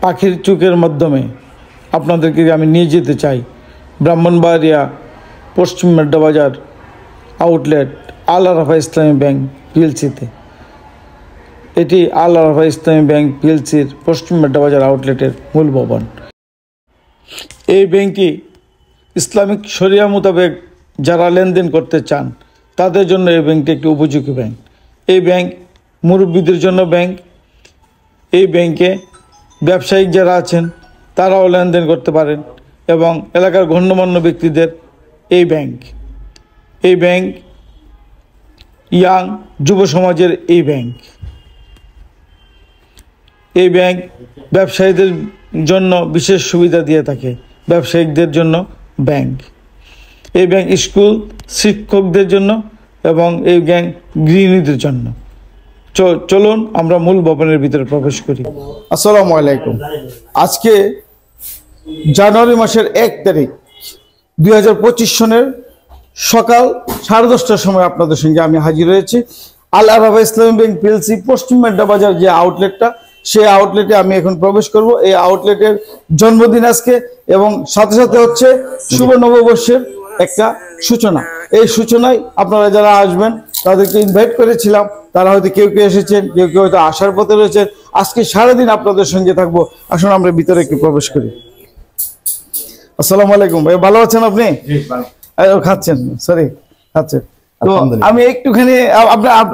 পাখির চোখের মাধ্যমে আপনাদেরকে আমি নিয়ে যেতে চাই ব্রাহ্মণবাড়িয়া পশ্চিম মেড্ডা বাজার আউটলেট আল আরাফা ইসলামী ব্যাংক পিএলসিতে। এটি আল আরাফা ইসলামী ব্যাংক পিএলসির পশ্চিম মেড্ডা বাজার আউটলেটের মূল ভবন। এই ব্যাংকটি ইসলামিক শরিয়া মোতাবেক যারা লেনদেন করতে চান তাদের জন্য এই ব্যাংকটি একটি উপযোগী ব্যাংক। এই ব্যাংক মুরব্বীদের জন্য ব্যাংক। এই ব্যাংকে ব্যবসায়িক যারা আছেন তারাও লেনদেন করতে পারেন এবং এলাকার গণ্যমান্য ব্যক্তিদের এই ব্যাংক ইয়াং যুব সমাজের এই ব্যাংক ব্যবসায়ীদের জন্য বিশেষ সুবিধা দিয়ে থাকে। ব্যবসায়িকদের জন্য ব্যাংক, এই ব্যাংক স্কুল শিক্ষকদের জন্য এবং এই ব্যাংক গৃহিণীদের জন্য। চলুন আমরা মূল ভবনের ভিতরে প্রবেশ করি। আসসালামু আলাইকুম। আজকে জানুয়ারি মাসের 1 তারিখ 2025 সনের সকাল 10:30টার সময় আপনাদের সঙ্গে আমি হাজির হয়েছি আল আরাফা ইসলামী ব্যাংক পিএলসি পশ্চিম মেড্ডা বাজার যে আউটলেটটা, সেই আউটলেটে আমি এখন প্রবেশ করব। এই আউটলেটের জন্মদিন আজকে এবং সাথে সাথে হচ্ছে শুভ নববর্ষের একটা সূচনা। এই সূচনায় আপনারা যারা আসবেন তাদেরকে ইনভাইট করেছিলাম, তারা হয়তো কেউ কেউ এসেছেন, কেউ কেউ হয়তো আসার পথে রয়েছেন। আজকে সারাদিন আপনাদের সঙ্গে থাকবো। আসুন আমরা ভিতরে একটু প্রবেশ করি। আসসালামু আলাইকুম ভাই, ভালো আছেন আপনি? খাচ্ছেন? সরি, খাচ্ছেন। তো আমি একটুখানি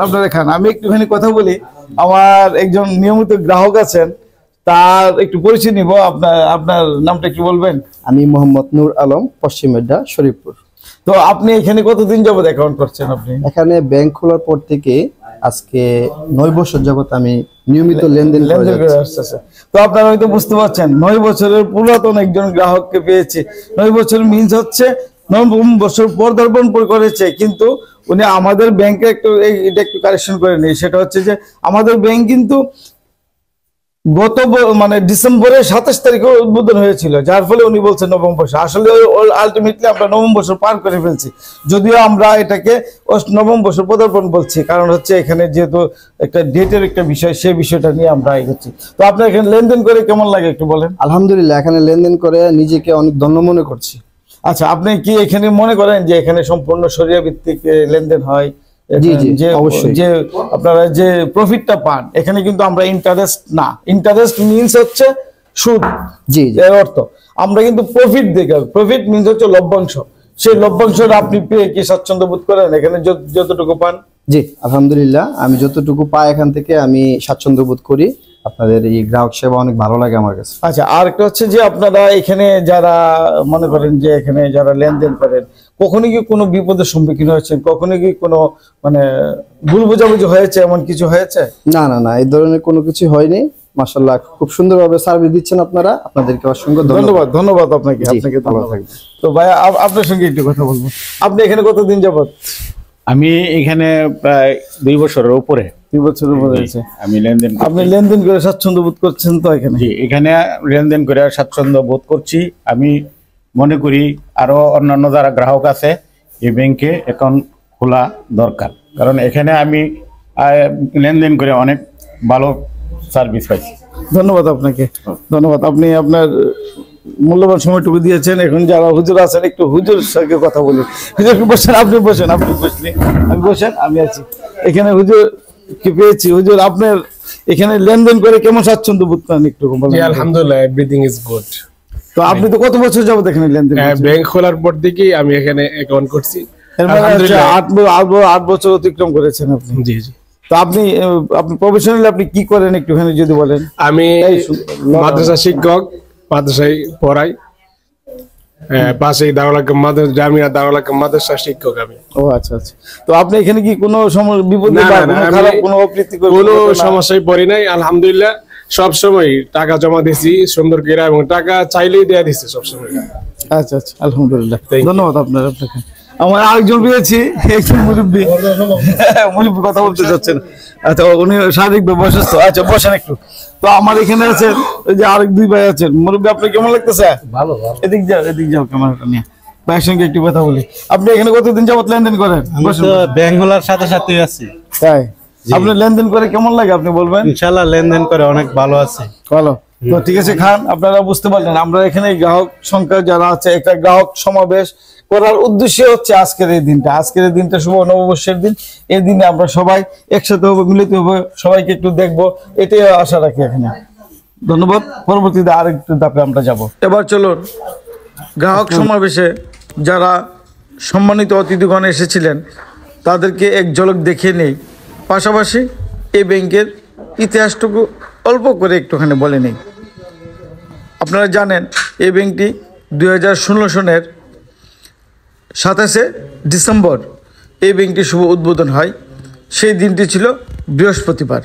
আপনারা খান, আমি একটুখানি কথা বলি। আমার একজন নিয়মিত গ্রাহক আছেন, তার একটু পরিচয় নিব। আপনার নামটা একটু বলবেন? আমি মোহাম্মদ নূর আলম, পশ্চিম মেড্ডা, শরীফপুর। তো আপনি এখানে কতদিন যাবত অ্যাকাউন্ট করছেন? আপনি এখানে ব্যাংক খোলার পর থেকে আজকে 9 বছর যাবত আমি নিয়মিত লেনদেন করে আসতেছি। তো আপনারা হয়তো বুঝতে পারছেন 9 বছরের পুরাতন একজন গ্রাহককে পেয়েছি। 9 বছর মিন্স হচ্ছে 9 বছর পদার্পণ করেছে, কিন্তু উনি আমাদের ব্যাংকে এটা একটু কারেকশন করে নেই। সেটা হচ্ছে যে আমাদের ব্যাংক কিন্তু গত ডিসেম্বরের 27 তারিখে উদ্বোধন হয়েছিল, যার ফলে উনি বলছেন নবম বছর। আসলে আলটিমেটলি আমরা নবম বছর পার করে ফেলছি, যদিও আমরা এটাকে নবম বছর পদার্পণ বলছি। কারণ হচ্ছে এখানে যেহেতু একটা ডেটের একটা বিষয়, সেই বিষয়টা নিয়ে আমরা এগোচ্ছি। তো আপনার এখানে লেনদেন করে কেমন লাগে একটু বলেন? আলহামদুলিল্লাহ, এখানে লেনদেন করে নিজেকে অনেক ধন্য মনে করছি। আচ্ছা, আপনি কি এখানে মনে করেন যে এখানে সম্পূর্ণ শরিয়া ভিত্তিক লেনদেন হয়? যে আপনারা যে প্রফিটটা পান এখানে কিন্তু আমরা ইন্টারেস্ট না, ইন্টারেস্ট মিন্স হচ্ছে সুদ। এর অর্থ আমরা কিন্তু প্রফিট দেখি। প্রফিট মিন্স হচ্ছে লভ্যাংশ। সেই লভ্যাংশটা আপনি পেয়ে কি স্বাচ্ছন্দ্য বোধ করেন এখানে যতটুকু পান? জি আলহামদুলিল্লাহ, আমি যতটুকু পাই এখান থেকে আমি স্বাচ্ছন্দ্য বোধ করি। আপনাদের এই গ্রাহক সেবা অনেক ভালো লাগে আমার কাছে। আচ্ছা, আর একটা হচ্ছে যে আপনারা এখানে যারা মনে করেন যে এখানে যারা লেনদেন করেন, কখনো কি কোনো বিপদের সম্মুখীন হয়েছেন? কখনো কি কোনো ভুল বোঝাবুঝি হয়েছে, এমন কিছু হয়েছে? না না না, এই ধরনের কোনো কিছু হয়নি। মাশাআল্লাহ, খুব সুন্দরভাবে সার্ভিস দিচ্ছেন আপনারা। আপনাদেরকে অসংখ্য ধন্যবাদ। ধন্যবাদ আপনাকে। ভালো থাকবেন। তো ভাই আপনার সঙ্গে একটু কথা বলবো। আপনি এখানে কতদিন যাবত? আমি এখানে প্রায় 2 বছরের উপরে। 2 বছরের উপরে হয়েছে আমি লেনদেন। আপনি লেনদেন করে স্বাচ্ছন্দ্য বোধ করছেন তো এখানে? জি, এখানে লেনদেন করে স্বাচ্ছন্দ্য বোধ করছি। আমি মনে করি আরো অন্যান্য যারা গ্রাহক আছে এই ব্যাংকে অ্যাকাউন্ট খোলা দরকার, কারণ এখানে আমি লেনদেন করে অনেক ভালো সার্ভিস পাইছি। ধন্যবাদ আপনাকে, ধন্যবাদ। আপনি আপনার মূল্যবান সময়টুকু দিয়েছেন। এখন যারা হুজুর আছেন একটু হুজুর সঙ্গে কথা বলি। হুজুর বসেন, আপনি বসেন, আপনি বসলে আমি বসেন, আমি আছি এখানে। হুজুর কি পেয়েছি? হুজুর আপনার এখানে লেনদেন করে কেমন স্বাচ্ছন্দ্য বোধ করেন একটু বলেন? আলহামদুলিল্লাহ, এভরিথিং ইজ গুড। তো আপনি তো কত বছর যাবত এখানে লেনদেন? ব্যাংক খোলার পর থেকেই আমি এখানে অ্যাকাউন্ট করছি। 8 বছর অতিক্রম করেছেন আপনি? জি জি। তো আপনি প্রফেশনালি আপনি কি করেন একটুখানি যদি বলেন? আমি মাদ্রাসা শিক্ষক, মাদ্রাসায় পড়াই। পাশে জামিয়া দারুল হাকিম মাদ্রাসা শিক্ষক আমি। ও আচ্ছা আচ্ছা। তো আপনি এখানে কি কোনো বিপদে বা কোনো অপ্রীতিকর কোনো সমস্যায় পড়ি নাই আলহামদুলিল্লাহ। সব সময় টাকা জমা দিছি সুন্দর করে, এবং টাকা চাইলেই দেয়া দিচ্ছে সব সময়। আচ্ছা আচ্ছা, আলহামদুলিল্লাহ, ধন্যবাদ আপনাকে। আমার আরেকজন পেয়েছি, একজন মুরব্বী কথা বলতে চাচ্ছেন। আচ্ছা, উনি শারীরিকভাবে অসুস্থ। আচ্ছা, বসেন একটু। তো আমার এখানে আছেন ওই যে আরেক 2 ভাই আছেন। মুরব্বী, আপনার কেমন লাগতেছে? ভালো। এদিক যাও ক্যামেরাটা নিয়ে। ভাইয়ের সঙ্গে একটু কথা বলি। আপনি এখানে কতদিন যাবত লেনদেন করেন? ব্যাংক খোলার সাথে সাথে আছি। তাই? আপনি লেনদেন করে কেমন লাগে আপনি বলবেন? ইনশাআল্লাহ লেনদেন করে অনেক ভালো আছে। ভালো। তো ঠিক আছে খান, আপনারা বুঝতে পারলেন আমরা এখানে গ্রাহক সংখ্যা যারা আছে একটা গ্রাহক সমাবেশ করার উদ্দেশ্য হচ্ছে আজকের এই দিনটা শুভ নববর্ষের দিন। এই দিনে আমরা সবাই একসাথে হবো, মিলিত হবো, সবাইকে একটু দেখবো, এটাই আশা রাখি এখানে। ধন্যবাদ। পরবর্তীতে আরেকটু ধাপে আমরা যাব। এবার চলুন গ্রাহক সমাবেশে যারা সম্মানিত অতিথিগণ এসেছিলেন তাদেরকে এক ঝলক দেখিয়ে নেই, পাশাপাশি এই ব্যাংকের ইতিহাসটুকু অল্প করে একটুখানি বলে নেই। আপনারা জানেন এই ব্যাংকটি 2016 সনের 27শে ডিসেম্বর এই ব্যাংকটি শুভ উদ্বোধন হয়। সেই দিনটি ছিল বৃহস্পতিবার।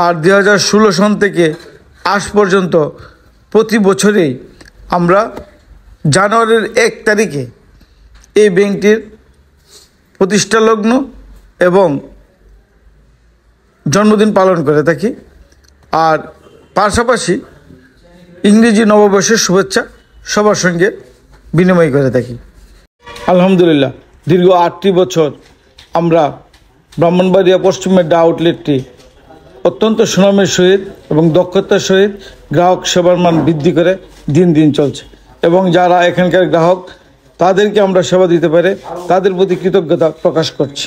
আর 2016 সন থেকে আজ পর্যন্ত প্রতি বছরেই আমরা জানুয়ারির 1 তারিখে এই ব্যাংকটির প্রতিষ্ঠা লগ্ন এবং জন্মদিন পালন করে থাকি। আর পাশাপাশি ইংরেজি নববর্ষের শুভেচ্ছা সবার সঙ্গে বিনিময় করে থাকি। আলহামদুলিল্লাহ, দীর্ঘ 8টি বছর আমরা ব্রাহ্মণবাড়িয়া পশ্চিম মেড্ডা আউটলেটটি অত্যন্ত সুনামের সহিত এবং দক্ষতার সহিত গ্রাহক সেবার মান বৃদ্ধি করে দিন দিন চলছে। এবং যারা এখানকার গ্রাহক তাদেরকে আমরা সেবা দিতে পারে তাদের প্রতি কৃতজ্ঞতা প্রকাশ করছি।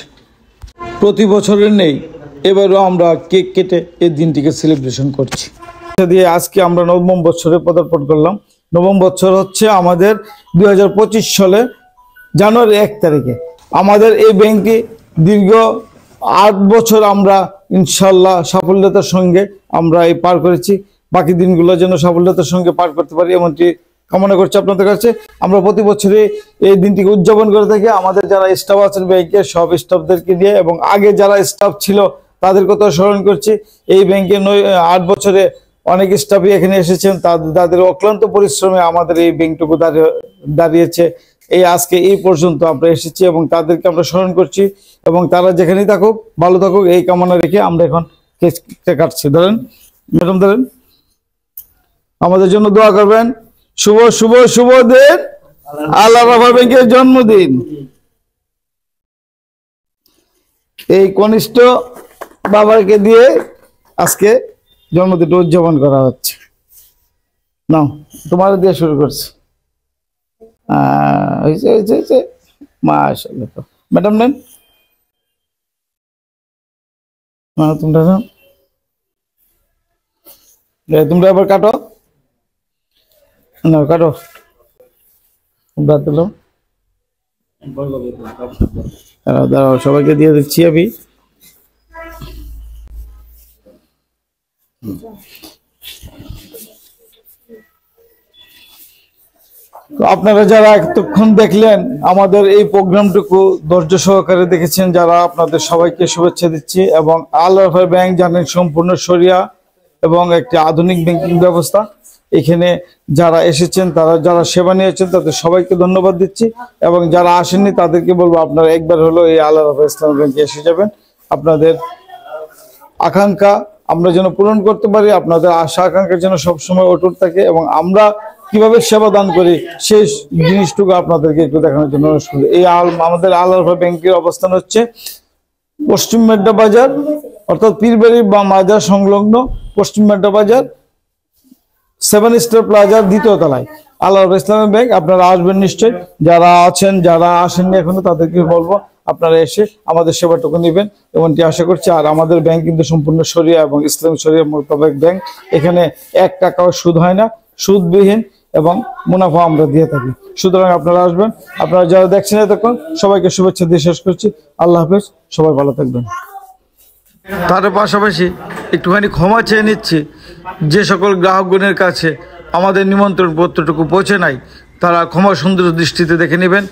প্রতি বছরের নেই, এবারও আমরা কেক কেটে এই দিনটিকে সেলিব্রেশন করছি। দিয়ে আজকে আমরা নবম বছরে পদার্পণ করলাম। নবম বছর হচ্ছে আমাদের 2025 সালে জানুয়ারি 1 তারিখে। আমাদের এই ব্যাংকটি দীর্ঘ 8 বছর আমরা ইনশাল্লাহ সাফল্যতার সঙ্গে আমরা এই পার করেছি। বাকি দিনগুলো যেন সাফল্যতার সঙ্গে পার করতে পারি এমনটি কামনা করছি আপনাদের কাছে। আমরা প্রতি বছরে এই দিনটিকে উদযাপন করে থাকি। আমাদের যারা স্টাফ আছেন ব্যাংকে সব স্টাফদেরকে নিয়ে এবং আগে যারা স্টাফ ছিল তাদের কথা স্মরণ করছি। এই ব্যাংকে 8 বছরে অনেক স্টাফই এখানে এসেছেন, তাদের অক্লান্ত পরিশ্রমে আমাদের এই ব্যাংকটুকু দাঁড়িয়েছে। এই আজকে এই পর্যন্ত আমরা এসেছি এবং তাদেরকে আমরা স্মরণ করছি এবং তারা যেখানেই থাকুক ভালো থাকুক এই কামনা রেখে আমরা এখন কেক কাটছি। ধরেন ম্যাডাম, ধরেন, আমাদের জন্য দোয়া করবেন। শুভ শুভ শুভ দিন, আল্লাহ রাফা ব্যাংকের জন্মদিন। এই কনিষ্ঠ বাবাকে দিয়ে আজকে জন্মদিনটা উদযাপন করা হচ্ছে। না, তোমার দিয়ে শুরু করছি। হয়েছে মাশাআল্লাহ। ম্যাডাম নেন, তোমরা তোমরা আবার কাটো না, কাটো দাঁড়াও, সবাইকে দিয়ে দিচ্ছি আমি। তো আপনারা যারা এতক্ষণ দেখলেন আমাদের এই প্রোগ্রামটুকু ধৈর্য সহকারে দেখেছেন, যারা আপনাদের সবাইকে শুভেচ্ছা দিচ্ছি। এবং আল রাফা ব্যাংক জানেন সম্পূর্ণ শরিয়া এবং একটি আধুনিক ব্যাংকিং ব্যবস্থা। এখানে যারা এসেছেন তারা যারা সেবা নিয়েছেন তাদের সবাইকে ধন্যবাদ দিচ্ছি এবং যারা আসেননি তাদেরকে বলবো আপনারা একবার হলো এই আল রাফা ইসলামী ব্যাংকে এসে যাবেন। আপনাদের আকাঙ্ক্ষা আমরা যেন পূরণ করতে পারি, আপনাদের আশা আকাঙ্ক্ষা যেন সবসময় অটুট থাকে এবং আমরা কিভাবে সেবা দান করি সেই জিনিসটুকু আপনাদেরকে একটু দেখানোর জন্য অনুরোধ করি। এই আমাদের আল রাফা ব্যাংকের অবস্থান হচ্ছে পশ্চিম মেড্ডা বাজার, অর্থাৎ পীরবাড়ি বা মাজার সংলগ্ন পশ্চিম মেড্ডা বাজার 7 স্টার প্লাজার 2য় তলায় আল রাফা ইসলামী ব্যাংক। আপনারা আসবেন নিশ্চয়ই, যারা আছেন যারা আসেননি এখনো তাদেরকে বলবো আপনারা এসে আমাদের সেবাটুকু নেবেন এমনটি আশা করছি। আর আমাদের ব্যাংক কিন্তু সম্পূর্ণ শরিয়া এবং ইসলামী শরিয়া মোতাবেক ব্যাংক। এখানে 1 টাকাও সুদ হয় না, সুদবিহীন এবং মুনাফা আমরা দিয়ে থাকি। সুতরাং আপনারা আসবেন। আপনারা যারা দেখছেন এতক্ষণ সবাইকে শুভেচ্ছা দিয়ে শেষ করছি। আল্লাহ হাফেজ, সবাই ভালো থাকবেন। তার পাশাপাশি একটুখানি ক্ষমা চেয়ে নিচ্ছি যে সকল গ্রাহকগণের কাছে আমাদের নিমন্ত্রণ পত্রটুকু পৌঁছে নাই, তারা ক্ষমা সুন্দর দৃষ্টিতে দেখে নেবেন।